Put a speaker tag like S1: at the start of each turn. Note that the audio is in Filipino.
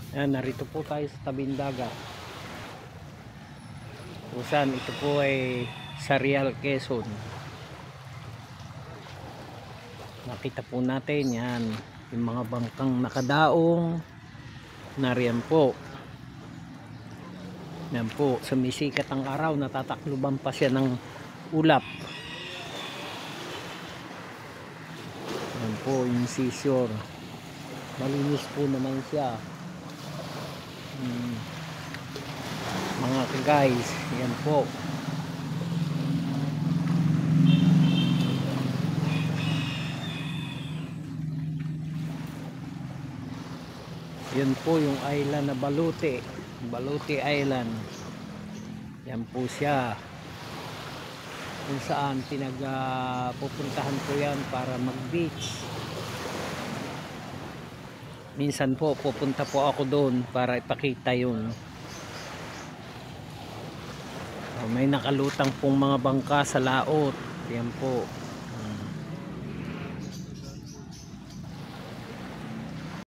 S1: Ayan, narito po tayo sa tabing dagat. Kusan ito po ay sa Real Quezon. Nakita po natin yan, yung mga bangkang nakadaong. Nariyan po. Yan po, sumisikat ang araw, natatakluban pa siya ng ulap. Yan po yung seashore. Malinis po naman siya. Mga guys, yan po. Yan po yung island na Balute. Balute Island. Yan po siya. Kung saan pupuntahan po yan para mag beach. Minsan po pupunta po ako doon para ipakita yun. May nakalutang pong mga bangka sa laot. Yan po.